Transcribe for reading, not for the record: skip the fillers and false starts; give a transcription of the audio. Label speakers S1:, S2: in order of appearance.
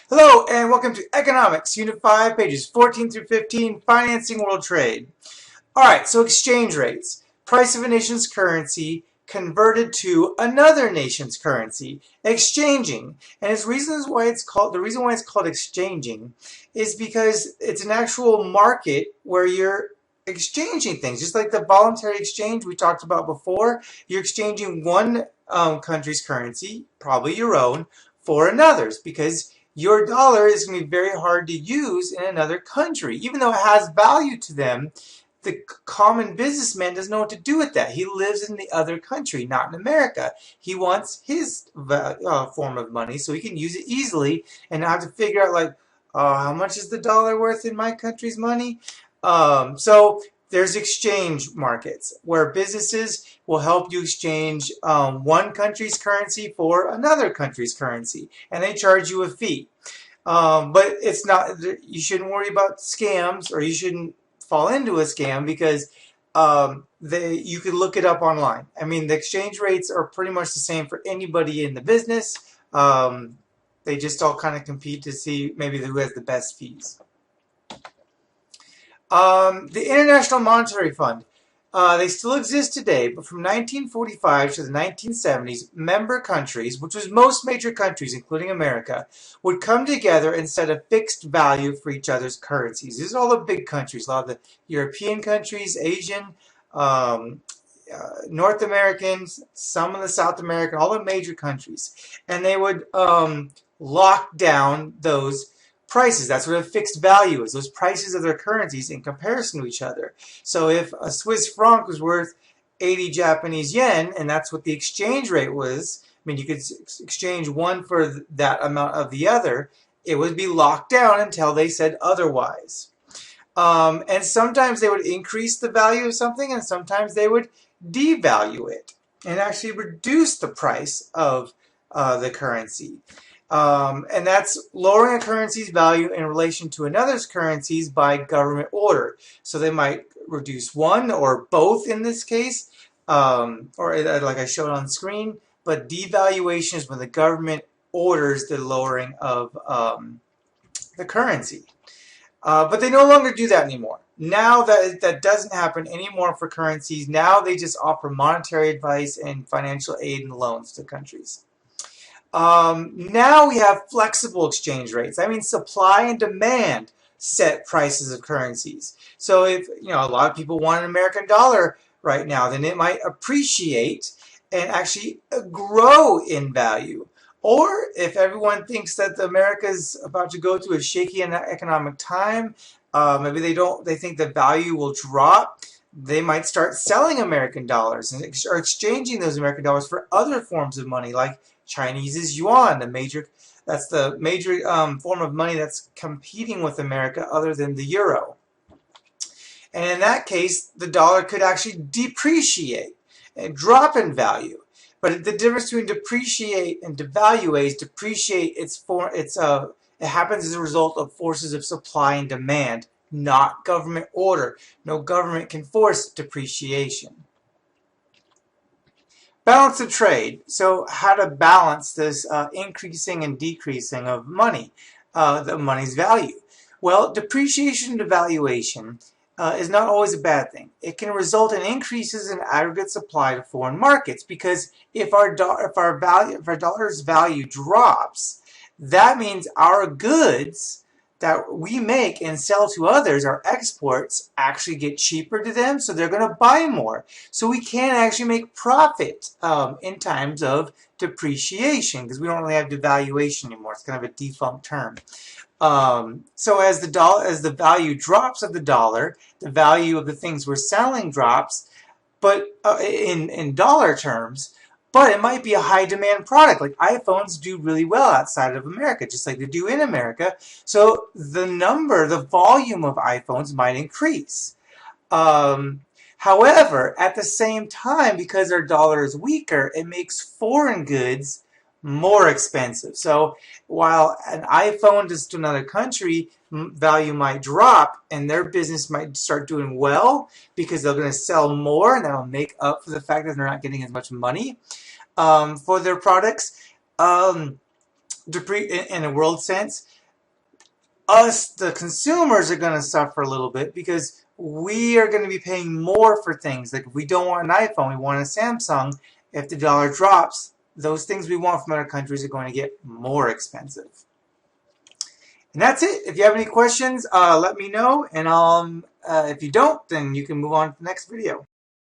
S1: Hello and welcome to Economics, Unit 5, pages 14 through 15, Financing World Trade. Alright, so exchange rates. Price of a nation's currency converted to another nation's currency. Exchanging. And the reason why it's called exchanging is because it's an actual market where you're exchanging things. Just like the voluntary exchange we talked about before, you're exchanging one country's currency, probably your own, for another's because your dollar is going to be very hard to use in another country. Even though it has value to them, the common businessman doesn't know what to do with that. He lives in the other country, not in America. He wants his form of money so he can use it easily and not have to figure out, like, how much is the dollar worth in my country's money? So there's exchange markets where businesses will help you exchange one country's currency for another country's currency, and they charge you a fee. But it's not. You shouldn't worry about scams, or you shouldn't fall into a scam because you could look it up online. I mean, the exchange rates are pretty much the same for anybody in the business. They just all kind of compete to see maybe who has the best fees. The International Monetary Fund, they still exist today, but from 1945 to the 1970s, member countries, which was most major countries, including America, would come together and set a fixed value for each other's currencies. These are all the big countries, a lot of the European countries, Asian, North Americans, some of the South American, all the major countries. And they would lock down those prices. That's what a fixed value is, those prices of their currencies in comparison to each other. So if a Swiss franc was worth 80 Japanese yen, and that's what the exchange rate was, I mean, you could exchange one for that amount of the other, it would be locked down until they said otherwise. And sometimes they would increase the value of something, and sometimes they would devalue it and actually reduce the price of the currency. And that's lowering a currency's value in relation to another's currencies by government order. So they might reduce one or both in this case, or like I showed on the screen. But devaluation is when the government orders the lowering of the currency. But they no longer do that anymore. Now that doesn't happen anymore for currencies. Now they just offer monetary advice and financial aid and loans to countries. Now we have flexible exchange rates. I mean, supply and demand set prices of currencies. So if a lot of people want an American dollar right now, then it might appreciate and actually grow in value. Or if everyone thinks that America is about to go through a shaky economic time, maybe they think the value will drop. They might start selling American dollars and or exchanging those American dollars for other forms of money, like Chinese yuan, that's the major form of money that's competing with America other than the euro. And in that case, the dollar could actually depreciate and drop in value. But the difference between depreciate and devalue is depreciate, it happens as a result of forces of supply and demand, not government order. No government can force depreciation. Balance of trade. So how to balance this increasing and decreasing of money, the money's value. Well, depreciation and devaluation is not always a bad thing. It can result in increases in aggregate supply to foreign markets because if our dollar's value drops, that means our goods that we make and sell to others, our exports, actually get cheaper to them, so they're going to buy more. So we can actually make profit in times of depreciation because we don't really have devaluation anymore. It's kind of a defunct term. So as the value drops of the dollar, the value of the things we're selling drops, but in dollar terms. But it might be a high demand product. Like iPhones do really well outside of America, just like they do in America. So the volume of iPhones might increase. However, at the same time, because our dollar is weaker, it makes foreign goods more expensive. So while an iPhone just to another country value might drop and their business might start doing well because they're going to sell more and that'll make up for the fact that they're not getting as much money for their products in a world sense, us, the consumers, are going to suffer a little bit because we are going to be paying more for things. Like if we don't want an iPhone, we want a Samsung. If the dollar drops, those things we want from other countries are going to get more expensive. And that's it. If you have any questions, let me know. And if you don't, then you can move on to the next video.